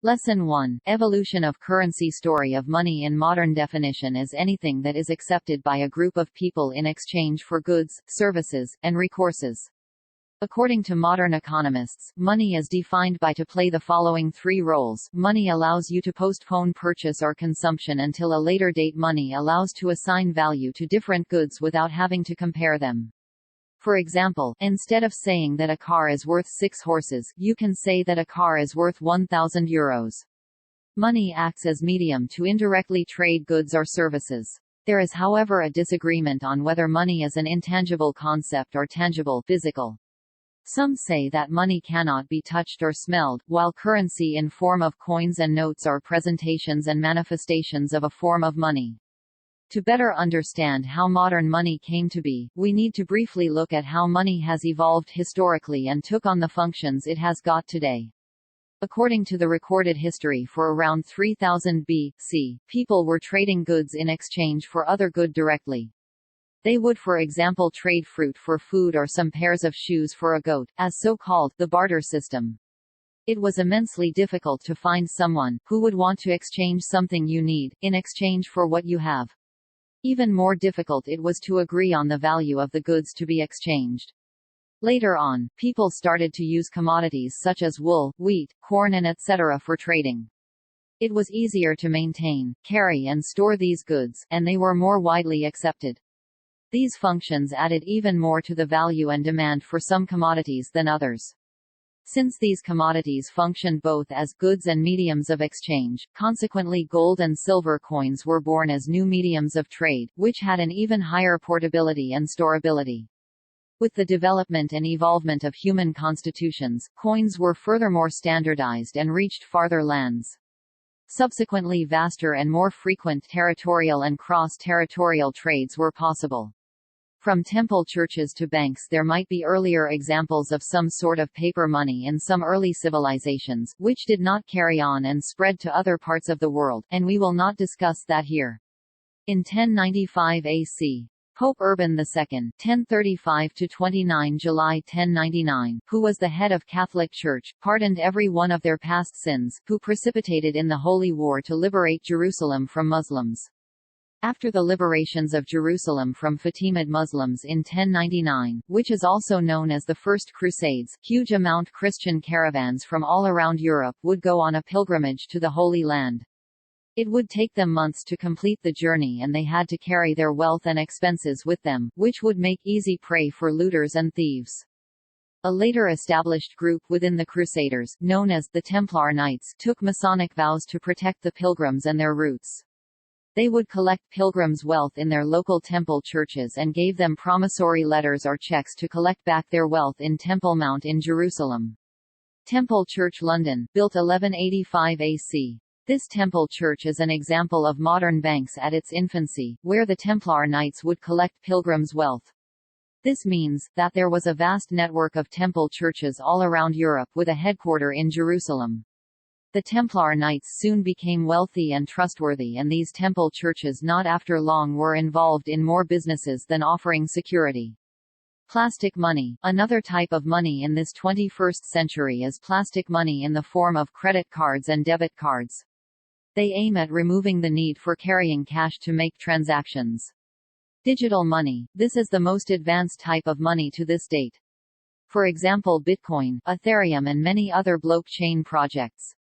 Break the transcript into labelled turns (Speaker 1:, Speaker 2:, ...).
Speaker 1: Lesson 1. Evolution of currency. Story of money in modern definition is anything that is accepted by a group of people in exchange for goods, services, and recourses. According to modern economists, money is defined by to play the following three roles. Money allows you to postpone purchase or consumption until a later date. Money allows to assign value to different goods without having to compare them. For example, instead of saying that a car is worth 6 horses, you can say that a car is worth 1,000 euros. Money acts as medium to indirectly trade goods or services. There is, however, a disagreement on whether money is an intangible concept or tangible, physical. Some say that money cannot be touched or smelled, while currency in form of coins and notes are presentations and manifestations of a form of money. To better understand how modern money came to be, we need to briefly look at how money has evolved historically and took on the functions it has got today. According to the recorded history, for around 3000 B.C., people were trading goods in exchange for other good directly. They would, for example, trade fruit for food or some pairs of shoes for a goat, as so-called the barter system. It was immensely difficult to find someone who would want to exchange something you need, in exchange for what you have. Even more difficult it was to agree on the value of the goods to be exchanged. Later on, people started to use commodities such as wool, wheat, corn and etc. for trading. It was easier to maintain, carry and store these goods, and they were more widely accepted. These functions added even more to the value and demand for some commodities than others. Since these commodities functioned both as goods and mediums of exchange, consequently gold and silver coins were born as new mediums of trade, which had an even higher portability and storability. With the development and evolvement of human constitutions, coins were furthermore standardized and reached farther lands. Subsequently, vaster and more frequent territorial and cross-territorial trades were possible. From temple churches to banks, there might be earlier examples of some sort of paper money in some early civilizations, which did not carry on and spread to other parts of the world, and we will not discuss that here. In 1095 AC, Pope Urban II (1035–29 July 1099), who was the head of Catholic Church, pardoned every one of their past sins, who precipitated in the Holy War to liberate Jerusalem from Muslims. After the liberations of Jerusalem from Fatimid Muslims in 1099, which is also known as the First Crusades, huge amount Christian caravans from all around Europe would go on a pilgrimage to the Holy Land. It would take them months to complete the journey, and they had to carry their wealth and expenses with them, which would make easy prey for looters and thieves. A later established group within the Crusaders, known as the Templar Knights, took Masonic vows to protect the pilgrims and their roots. They would collect pilgrims' wealth in their local temple churches and gave them promissory letters or checks to collect back their wealth in Temple Mount in Jerusalem. Temple Church London, built 1185 AC. This temple church is an example of modern banks at its infancy, where the Templar Knights would collect pilgrims' wealth. This means that there was a vast network of temple churches all around Europe with a headquarter in Jerusalem. The Templar Knights soon became wealthy and trustworthy, and these temple churches not after long were involved in more businesses than offering security. Plastic money. Another type of money in this 21st century is plastic money in the form of credit cards and debit cards. They aim at removing the need for carrying cash to make transactions. Digital money. This is the most advanced type of money to this date. For example, Bitcoin, Ethereum and many other blockchain projects.